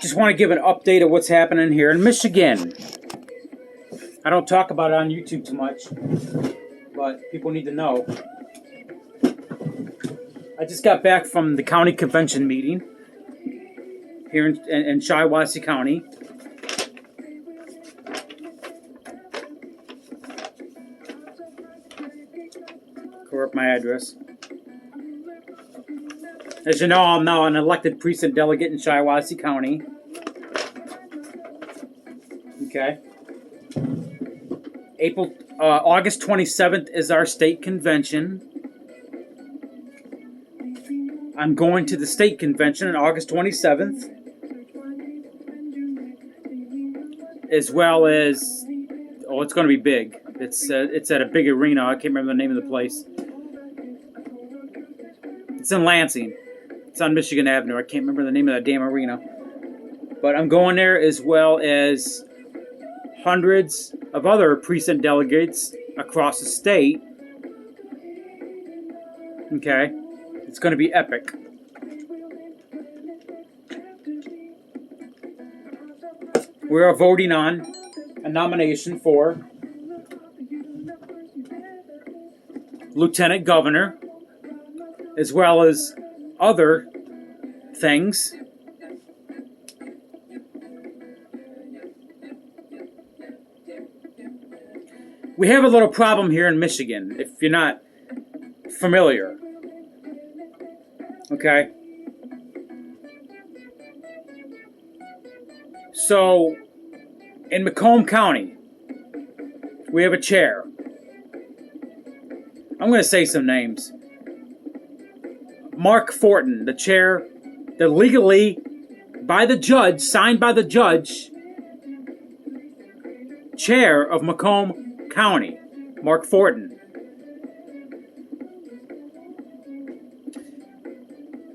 Just want to give an update of what's happening here in Michigan. I don't talk about it on YouTube too much, but people need to know. I just got back from the county convention meeting here in Shiawassee County. Correct my address. As you know, I'm now an elected precinct delegate in Shiawassee County. Okay. August 27th is our state convention. I'm going to the state convention on August 27th. As well as, it's going to be big. It's at a big arena. I can't remember the name of the place. It's in Lansing. It's on Michigan Avenue. I can't remember the name of that damn arena. But I'm going there as well as hundreds of other precinct delegates across the state. Okay. It's going to be epic. We are voting on a nomination for lieutenant governor, as well as other things. We have a little problem here in Michigan, if you're not familiar. Okay? So, in Macomb County, we have a chair. I'm going to say some names. Mark Fortin, the chair, the legally, by the judge, signed by the judge, chair of Macomb County, Mark Fortin.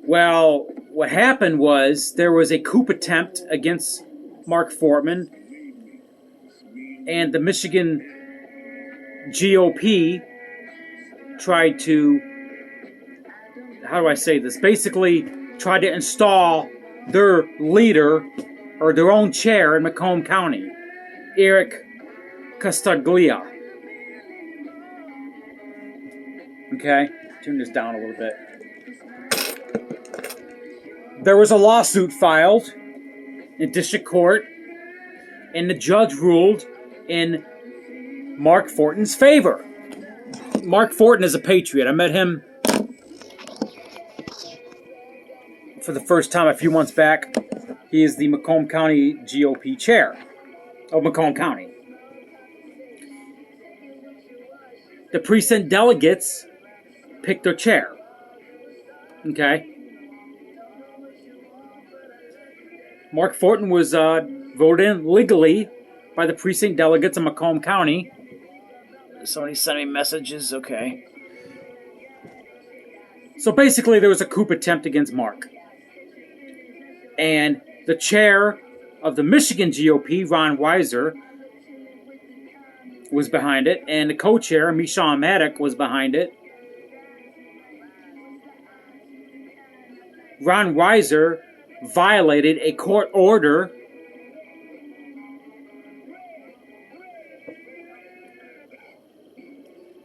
Well, what happened was there was a coup attempt against Mark Fortman, and the Michigan GOP tried to, how do I say this? Basically tried to install their leader or their own chair in Macomb County, Eric Castaglia. Okay, turn this down a little bit. There was a lawsuit filed in district court, and the judge ruled in Mark Fortin's favor. Mark Fortin is a patriot. I met him for the first time a few months back. He is the Macomb County GOP chair of Macomb County. The precinct delegates picked their chair. Okay? Mark Fortin was voted in legally by the precinct delegates of Macomb County. Somebody sent me messages. Okay. So basically, there was a coup attempt against Mark. And the chair of the Michigan GOP, Ron Weiser, was behind it. And the co-chair, Meshawn Maddock, was behind it. Ron Weiser violated a court order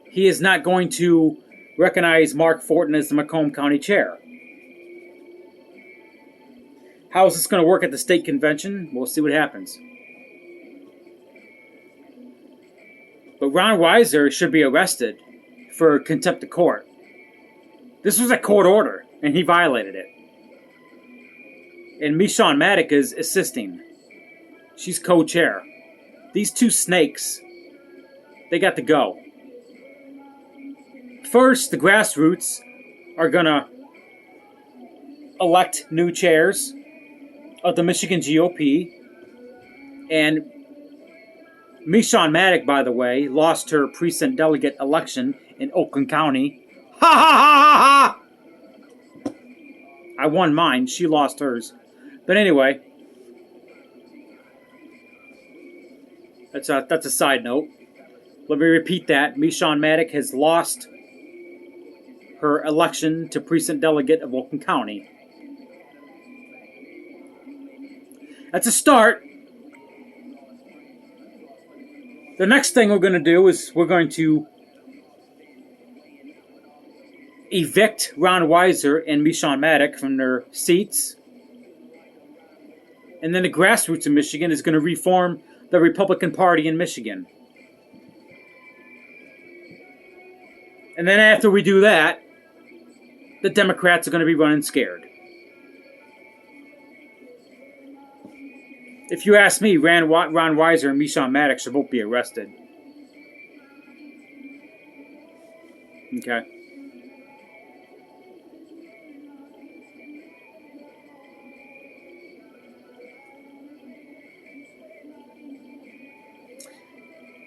he is not going to recognize Mark Fortin as the Macomb County chair. How is this going to work at the state convention? We'll see what happens. But Ron Weiser should be arrested for contempt of court. This was a court order, and he violated it. And Meshawn Maddock is assisting. She's co-chair. These two snakes, they got to go. First, the grassroots are going to elect new chairs of the Michigan GOP. And Meshawn Maddock, by the way, lost her precinct delegate election in Oakland County. Ha ha ha ha ha! I won mine. She lost hers. But anyway, that's a side note. Let me repeat that. Meshawn Maddock has lost her election to precinct delegate of Oakland County. That's a start. The next thing we're going to do is we're going to evict Ron Weiser and Michon Maddock from their seats. And then the grassroots in Michigan is going to reform the Republican Party in Michigan. And then after we do that, the Democrats are going to be running scared. If you ask me, Ron Weiser and Michon Maddox should both be arrested. Okay.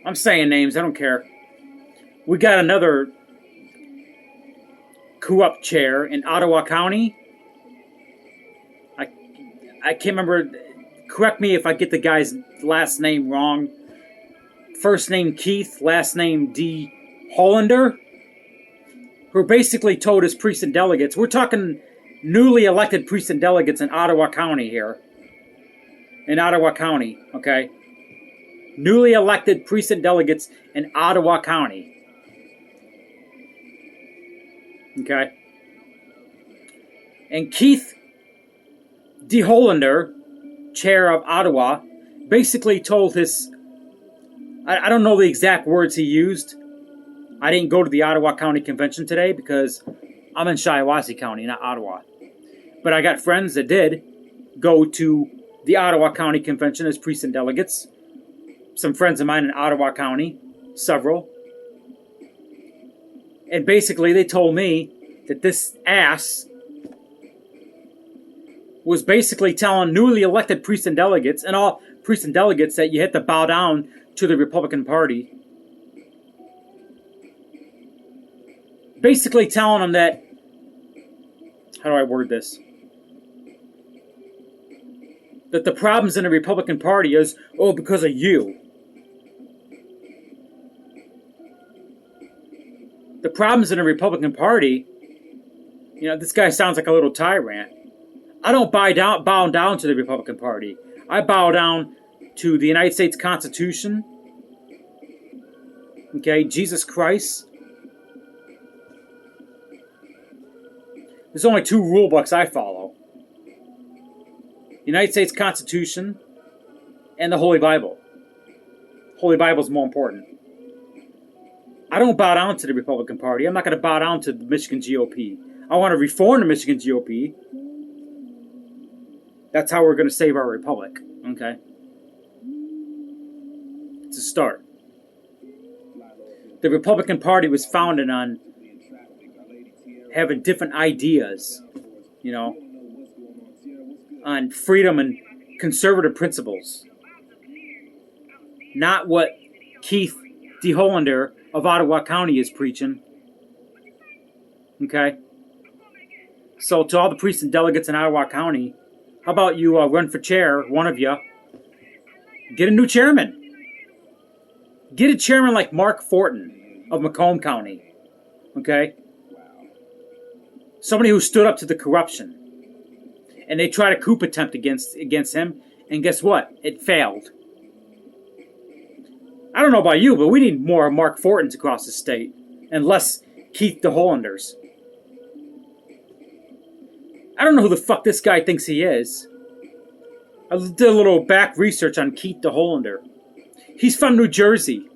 I'm saying names, I don't care. We got another corrupt chair in Ottawa County. I can't remember. Correct me if I get the guy's last name wrong. First name Keith, last name D. Hollander, who basically told his priests and delegates, we're talking newly elected priests and delegates in Ottawa County here. In Ottawa County, okay? Newly elected priests and delegates in Ottawa County. Okay? And Keith D. Hollander, chair of Ottawa, basically told his... I don't know the exact words he used. I didn't go to the Ottawa County Convention today because I'm in Shiawassee County, not Ottawa. But I got friends that did go to the Ottawa County Convention as priests and delegates. Some friends of mine in Ottawa County, several. And basically they told me that this ass was basically telling newly elected priests and delegates, and all priests and delegates, that you had to bow down to the Republican Party. Basically telling them that, how do I word this? That the problems in the Republican Party is, oh, because of you. The problems in the Republican Party, you know, this guy sounds like a little tyrant. I don't bow down to the Republican Party. I bow down to the United States Constitution. Okay, Jesus Christ. There's only two rule books I follow. United States Constitution and the Holy Bible. Holy Bible is more important. I don't bow down to the Republican Party. I'm not going to bow down to the Michigan GOP. I want to reform the Michigan GOP. That's how we're going to save our republic. Okay? It's a start. The Republican Party was founded on having different ideas, you know, on freedom and conservative principles. Not what Keith D. Hollander of Ottawa County is preaching. Okay? So to all the priests and delegates in Ottawa County, how about you run for chair, one of you, get a new chairman. Get a chairman like Mark Fortin of Macomb County. Okay? Somebody who stood up to the corruption. And they tried a coup attempt against him, and guess what? It failed. I don't know about you, but we need more Mark Fortins across the state, and less Keith the Hollanders. I don't know who the fuck this guy thinks he is. I did a little back research on Keith the Hollander. He's from New Jersey.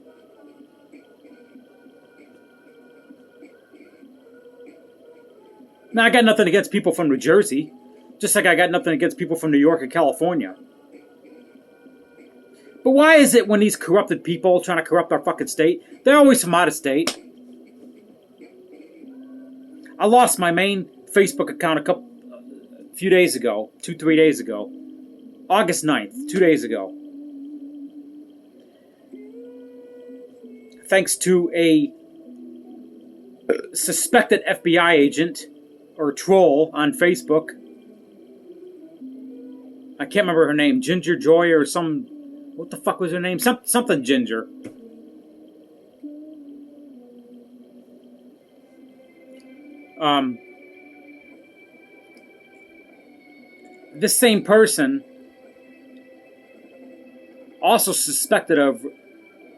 Now, I got nothing against people from New Jersey. Just like I got nothing against people from New York and California. But why is it when these corrupted people trying to corrupt our fucking state, they're always from out of state? I lost my main Facebook account a few days ago. 2-3 days ago. August 9th, 2 days ago. Thanks to a suspected FBI agent or troll on Facebook. I can't remember her name. Ginger Joy or some... What the fuck was her name? Something Ginger. This same person Also suspected of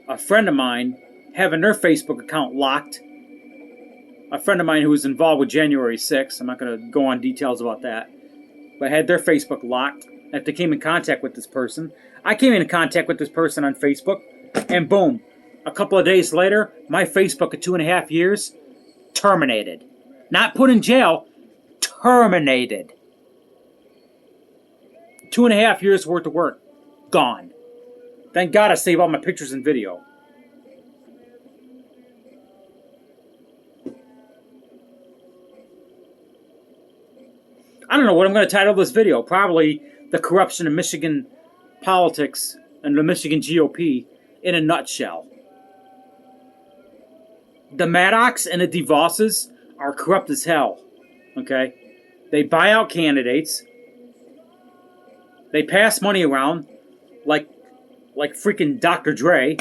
a friend of mine having their Facebook account locked. A friend of mine who was involved with January 6th, I'm not going to go on details about that, but had their Facebook locked if they came in contact with this person. I came in contact with this person on Facebook, and boom, a couple of days later, my Facebook of 2.5 years, terminated. Not put in jail, terminated. 2.5 years worth of work, gone. Thank God I saved all my pictures and video. I don't know what I'm going to title this video. Probably the corruption of Michigan politics and the Michigan GOP in a nutshell. The Maddocks and the DeVosses are corrupt as hell. Okay? They buy out candidates. They pass money around like freaking Dr. Dre.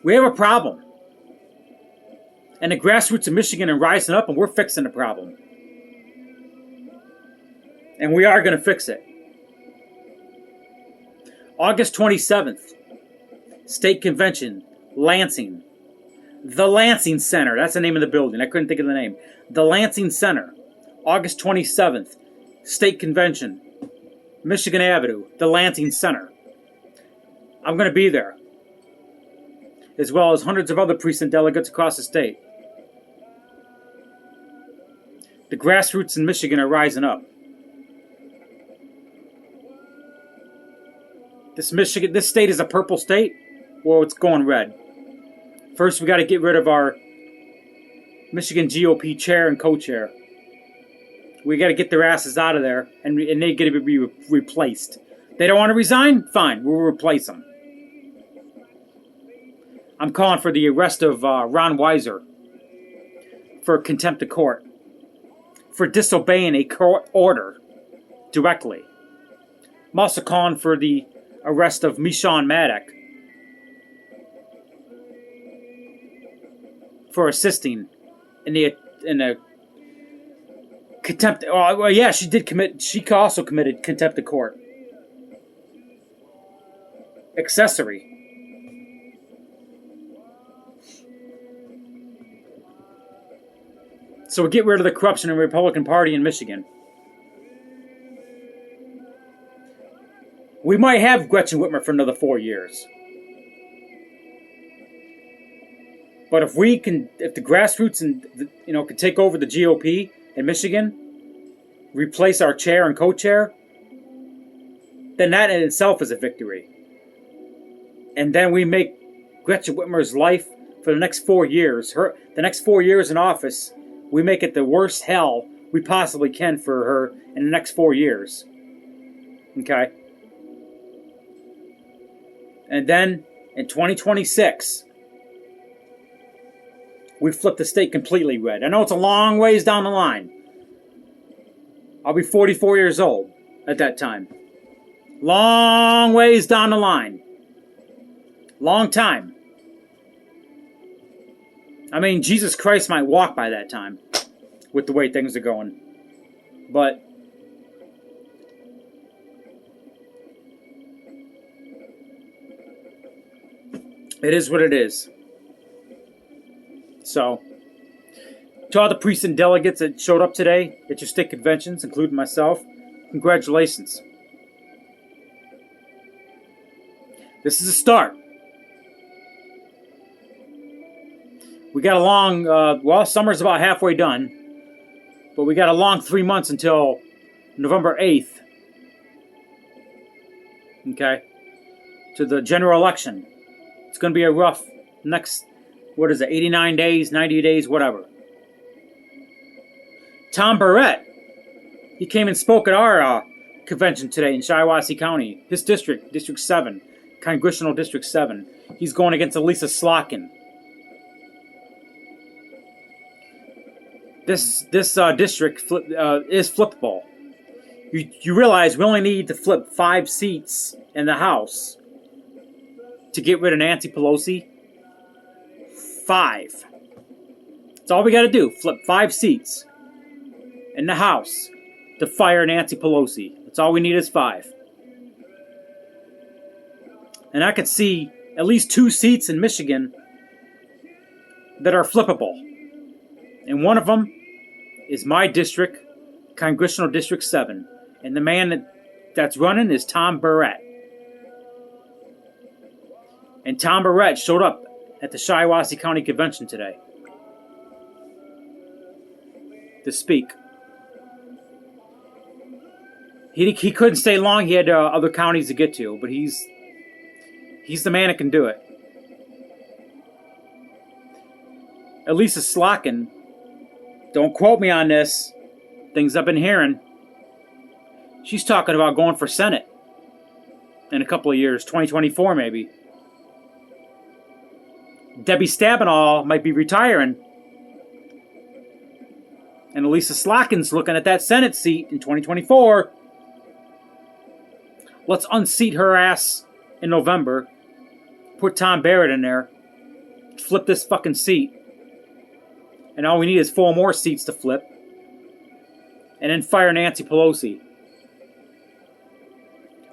We have a problem. And the grassroots of Michigan are rising up, and we're fixing the problem. And we are going to fix it. August 27th, State Convention, Lansing. The Lansing Center. That's the name of the building. I couldn't think of the name. The Lansing Center. August 27th, State Convention, Michigan Avenue, the Lansing Center. I'm going to be there, as well as hundreds of other precinct delegates across the state. The grassroots in Michigan are rising up. This state is a purple state. Well, it's going red. First, we got to get rid of our Michigan GOP chair and co-chair. We got to get their asses out of there, and they get to be replaced. They don't want to resign? Fine, we'll replace them. I'm calling for the arrest of Ron Weiser for contempt of court, for disobeying a court order directly. I'm also calling for the arrest of Michon Maddock for assisting in the contempt. Oh, well, yeah, she did commit. She also committed contempt of court. Accessory. So we get rid of the corruption in the Republican Party in Michigan. We might have Gretchen Whitmer for another 4 years. But if the grassroots can take over the GOP in Michigan, replace our chair and co-chair, then that in itself is a victory. And then we make Gretchen Whitmer's life for the next 4 years, the next 4 years in office, we make it the worst hell we possibly can for her in the next 4 years. Okay? And then in 2026, we flip the state completely red. I know it's a long ways down the line. I'll be 44 years old at that time. Long ways down the line. Long time. I mean, Jesus Christ might walk by that time with the way things are going. But it is what it is. So, to all the precinct delegates that showed up today at your state conventions, including myself, congratulations. This is a start. We got a long, summer's about halfway done, but we got a long 3 months until November 8th, okay, to the general election. It's going to be a rough next, 89 days, 90 days, whatever. Tom Barrett, he came and spoke at our convention today in Shiawassee County, his district, District 7, Congressional District 7. He's going against Elisa Slotkin. This district is flippable. You realize we only need to flip 5 seats in the House to get rid of Nancy Pelosi. 5. That's all we got to do. Flip 5 seats in the House to fire Nancy Pelosi. That's all we need is 5. And I could see at least 2 seats in Michigan that are flippable. And one of them is my district, Congressional District 7. And the man that's running is Tom Barrett. And Tom Barrett showed up at the Shiawassee County Convention today to speak. He couldn't stay long. He had other counties to get to, but he's the man that can do it. Elisa Slotkin, don't quote me on this, things I've been hearing, she's talking about going for Senate in a couple of years, 2024 maybe. Debbie Stabenow might be retiring. And Elisa Slotkin's looking at that Senate seat in 2024. Let's unseat her ass in November. Put Tom Barrett in there. Flip this fucking seat. And all we need is 4 more seats to flip. And then fire Nancy Pelosi.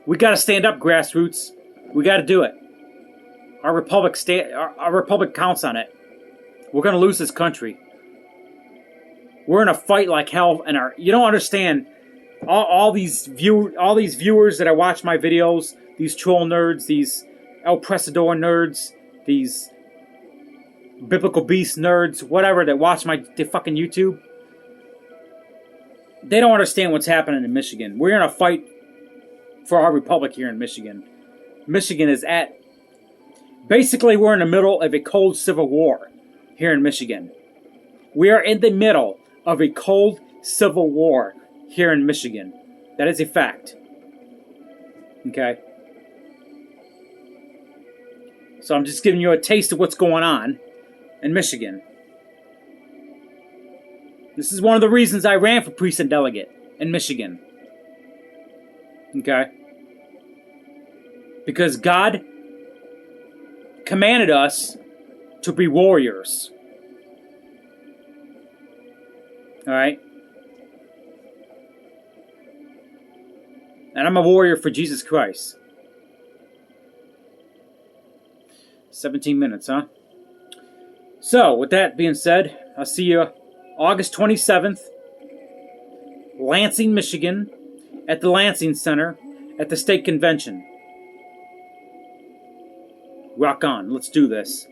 We got to stand up, grassroots. We got to do it. Our republic counts on it. We're going to lose this country. We're in a fight like hell, and you don't understand. All these viewers that I watch my videos, these troll nerds, these El Presador nerds, these Biblical Beast nerds, whatever, that watch my fucking YouTube, they don't understand what's happening in Michigan. We're in a fight for our republic here in Michigan. Michigan is at... Basically, we're in the middle of a cold civil war here in Michigan. We are in the middle of a cold civil war here in Michigan. That is a fact. Okay? So I'm just giving you a taste of what's going on in Michigan. This is one of the reasons I ran for precinct delegate in Michigan. Okay? Because God commanded us to be warriors. Alright? And I'm a warrior for Jesus Christ. 17 minutes, huh? So, with that being said, I'll see you August 27th, Lansing, Michigan, at the Lansing Center, at the state convention. Rock on. Let's do this.